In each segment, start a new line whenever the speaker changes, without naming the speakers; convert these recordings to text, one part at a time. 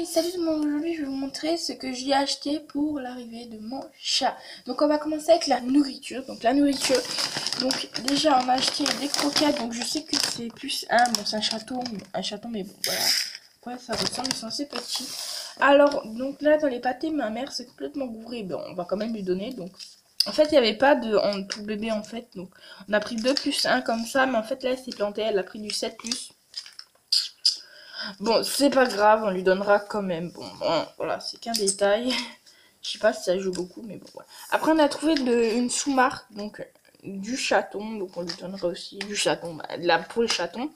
Salut tout le monde, aujourd'hui je vais vous montrer ce que j'ai acheté pour l'arrivée de mon chat. Donc on va commencer avec la nourriture. Donc déjà on a acheté des croquettes, donc je sais que c'est plus bon c'est un chaton mais bon voilà. Ouais, ça ressemble, ils sont assez petits. Alors donc là dans les pâtés ma mère s'est complètement gourée, bon on va quand même lui donner. Donc en fait il n'y avait pas de en tout bébé en fait, donc on a pris 2 plus 1 comme ça, mais en fait là elle s'est plantée, elle a pris du 7 plus. Bon, c'est pas grave, on lui donnera quand même. Bon, voilà, c'est qu'un détail. Je sais pas si ça joue beaucoup, mais bon, voilà. Après, on a trouvé une sous-marque, donc du chaton. Donc, on lui donnera aussi du chaton, pour le chaton.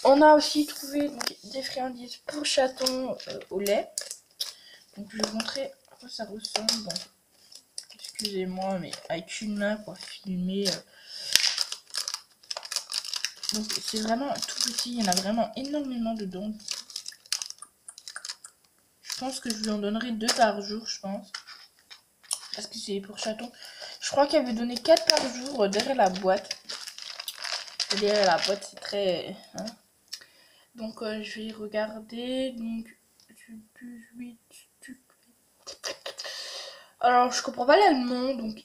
On a aussi trouvé donc, des friandises pour chaton au lait. Donc, je vais vous montrer à quoi ça ressemble. Bon, excusez-moi, mais avec une main pour filmer. Donc, c'est vraiment tout petit. Il y en a vraiment énormément dedans. Je pense que je lui en donnerai 2 par jour, je pense. Parce que c'est pour chaton. Je crois qu'elle avait donné 4 par jour derrière la boîte. Et derrière la boîte, c'est très... Hein. Donc, je vais regarder. Donc, alors, je comprends pas l'allemand. Donc,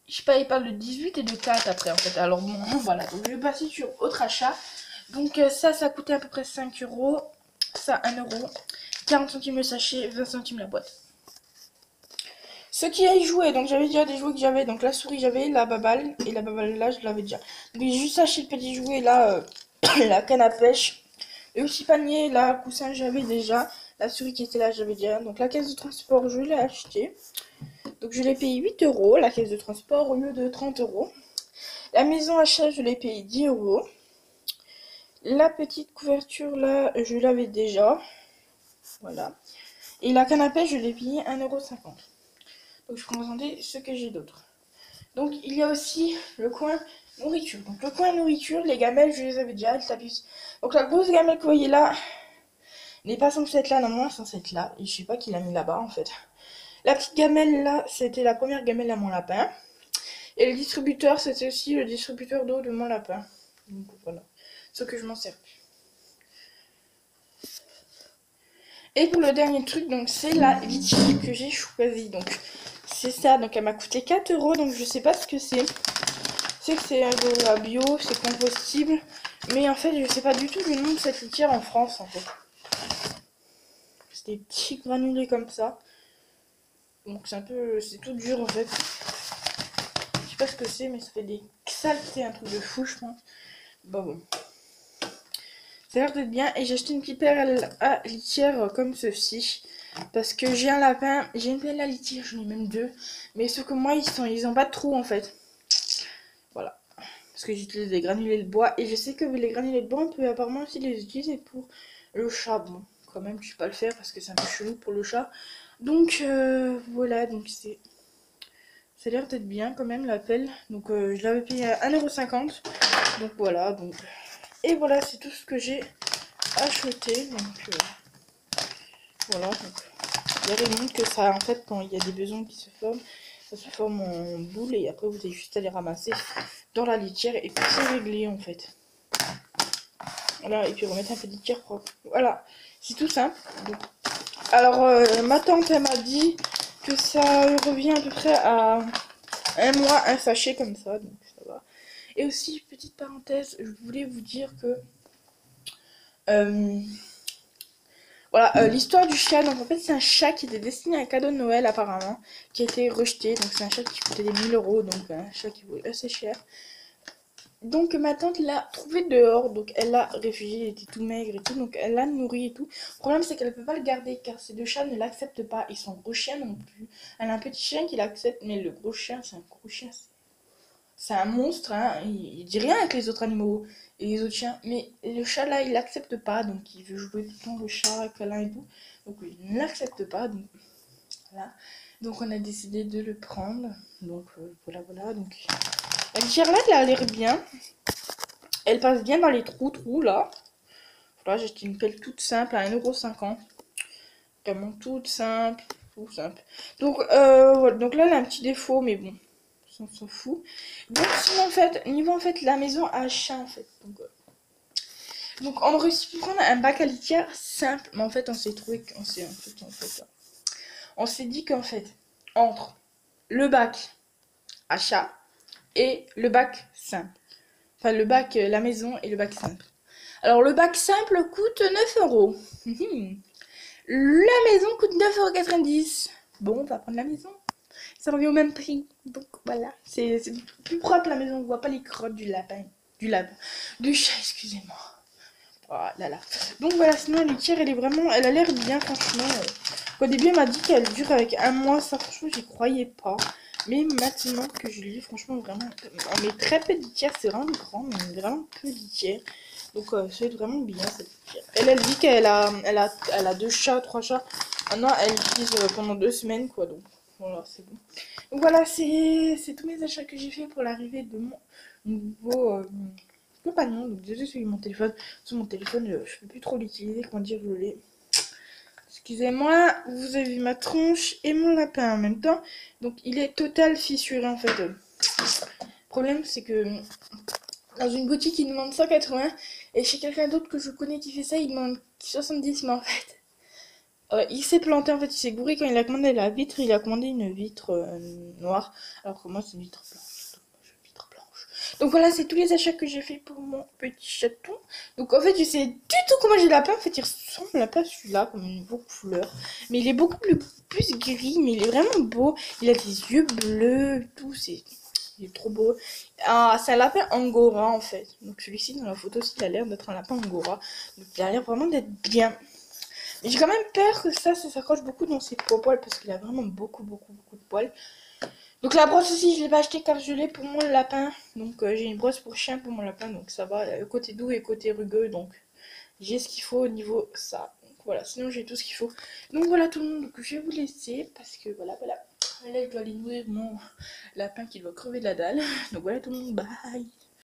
je sais pas, il parle de 18 et de 4 après, en fait. Alors, bon, voilà. Donc, je vais passer sur autre achat. Donc, ça coûtait à peu près 5 euros. Ça, 1 euro. 40 centimes le sachet, 20 centimes la boîte. Ce qui a joué, donc j'avais déjà des jouets que j'avais, donc la souris j'avais, la baballe, et la baballe là je l'avais déjà. Donc j'ai juste acheté le petit jouet là, la canne à pêche, le petit panier, la coussin j'avais déjà, la souris qui était là j'avais déjà, donc la caisse de transport je l'ai acheté. Donc je l'ai payé 8 euros, la caisse de transport au lieu de 30 euros. La maison achat je l'ai payé 10 euros. La petite couverture là je l'avais déjà, voilà. Et la canne à pêche je l'ai payé 1,50 €. Donc je vais vous présenter ce que j'ai d'autre. Donc il y a aussi le coin nourriture. Donc le coin nourriture, les gamelles, je les avais déjà, elles s'affichent. Donc la grosse gamelle que vous voyez là n'est pas censée être là, normalement elle est censée être là. Et je sais pas qui l'a mis là-bas en fait. La petite gamelle là, c'était la première gamelle à mon lapin. Et le distributeur, c'était aussi le distributeur d'eau de mon lapin. Donc voilà, ce que je m'en sers plus. Et pour le dernier truc, donc c'est la litière que j'ai choisie. Donc c'est ça, donc elle m'a coûté 4 euros, donc je sais pas ce que c'est. C'est que c'est de la bio, c'est compostible, mais en fait je sais pas du tout le nom de cette litière en France en fait. C'est des petits granulés comme ça. Donc c'est un peu, c'est tout dur en fait. Je sais pas ce que c'est, mais ça fait des saletés, un truc de fou je pense. Bon. Ça a l'air d'être bien, et j'ai acheté une petite pelle à litière comme ceci. Parce que j'ai un lapin, j'ai une pelle à litière, j'en ai même 2. Mais sauf que moi ils ont pas de trou en fait. Voilà. Parce que j'utilise des granulés de bois. Et je sais que les granulés de bois, on peut apparemment aussi les utiliser pour le chat. Bon, quand même, je ne vais pas le faire parce que c'est un peu chelou pour le chat. Donc, voilà. Donc, c'est... Ça a l'air d'être bien quand même, la pelle. Donc, je l'avais payé à 1,50 €. Donc, voilà. Donc... Et voilà, c'est tout ce que j'ai acheté. Donc, voilà. Donc, vous avez montre que ça, en fait, quand il y a des besoins qui se forment, ça se forme en boule et après vous avez juste à les ramasser dans la litière et puis c'est réglé en fait. Voilà, et puis remettre un peu de litière propre. Voilà, c'est tout simple. Donc, alors ma tante elle m'a dit que ça revient à peu près à 1 mois un sachet comme ça, donc ça va. Et aussi petite parenthèse, je voulais vous dire que voilà, l'histoire du chat, donc en fait c'est un chat qui était destiné à un cadeau de Noël apparemment, qui a été rejeté, donc c'est un chat qui coûtait des 1000 €, donc un chat qui vaut assez cher. Donc ma tante l'a trouvé dehors, donc elle l'a réfugié, il était tout maigre et tout, donc elle l'a nourri et tout. Le problème c'est qu'elle ne peut pas le garder car ces 2 chats ne l'acceptent pas, et son gros chien non plus. Elle a un petit chien qui l'accepte, mais le gros chien c'est un gros chien, c'est un monstre, hein. Il dit rien avec les autres animaux et les autres chiens. Mais le chat là, il l'accepte pas, donc il veut jouer tout le temps le chat, câlin et tout. Donc il ne l'accepte pas, donc voilà. Donc on a décidé de le prendre. Donc voilà. Donc la litière là, elle a l'air bien. Elle passe bien dans les trous là. Voilà, j'ai acheté une pelle toute simple à 1,50 €. Vraiment toute simple, tout simple. Donc voilà. Donc là, elle a un petit défaut, mais bon. On s'en fout. Donc sinon en fait, niveau en fait la maison a un chat en fait. Donc on aurait pu prendre un bac à litière simple, mais en fait on s'est trouvé qu'on s'est on s'est dit qu'en fait entre le bac à chat et le bac simple, enfin le bac la maison et le bac simple. Alors le bac simple coûte 9 euros. La maison coûte 9,90 €. Bon, on va prendre la maison. Ça revient au même prix. Donc voilà, c'est plus propre la maison. On voit pas les crottes du lapin, du chat, excusez-moi. Oh là là. Donc voilà, sinon la litière, elle a l'air bien, franchement. Au début, elle m'a dit qu'elle dure avec un mois. Ça, franchement, j'y croyais pas. Mais maintenant que je lis, franchement, vraiment, on met très peu de litière. C'est vraiment grand, mais vraiment peu de litière. Donc c'est vraiment bien cette litière. Elle dit qu'elle a 2 chats, 3 chats. Maintenant, elle l'utilise pendant 2 semaines, quoi. Donc voilà, c'est bon. Donc voilà, c'est tous mes achats que j'ai fait pour l'arrivée de mon nouveau compagnon. Donc désolé sur mon téléphone. Sur mon téléphone, je peux plus trop l'utiliser. Comment dire, je l'ai. Excusez-moi, vous avez vu ma tronche et mon lapin en même temps. Donc il est total fissuré en fait. Le problème c'est que dans une boutique il demande 180 et chez quelqu'un d'autre que je connais qui fait ça il demande 70, mais en fait il s'est planté, en fait il s'est gouré quand il a commandé la vitre, il a commandé une vitre noire alors que moi c'est une vitre blanche. Donc voilà, c'est tous les achats que j'ai fait pour mon petit chaton. Donc en fait, je sais du tout comment j'ai le lapin. En fait, il ressemble pas à celui-là, comme une beau couleur. Mais il est beaucoup plus gris, mais il est vraiment beau. Il a des yeux bleus, tout. Il est trop beau. Ah, c'est un lapin angora en fait. Donc celui-ci, dans la photo aussi, il a l'air d'être un lapin angora. Donc il a l'air vraiment d'être bien. Mais j'ai quand même peur que ça s'accroche beaucoup dans ses poils parce qu'il a vraiment beaucoup de poils. Donc la brosse aussi, je l'ai pas acheté car je l'ai pour mon lapin. Donc j'ai une brosse pour chien pour mon lapin, donc ça va. Côté doux et côté rugueux, donc j'ai ce qu'il faut au niveau ça. Donc voilà, sinon j'ai tout ce qu'il faut. Donc voilà tout le monde, donc je vais vous laisser parce que voilà. Là je dois aller nourrir mon lapin qui doit crever de la dalle. Donc voilà tout le monde, bye.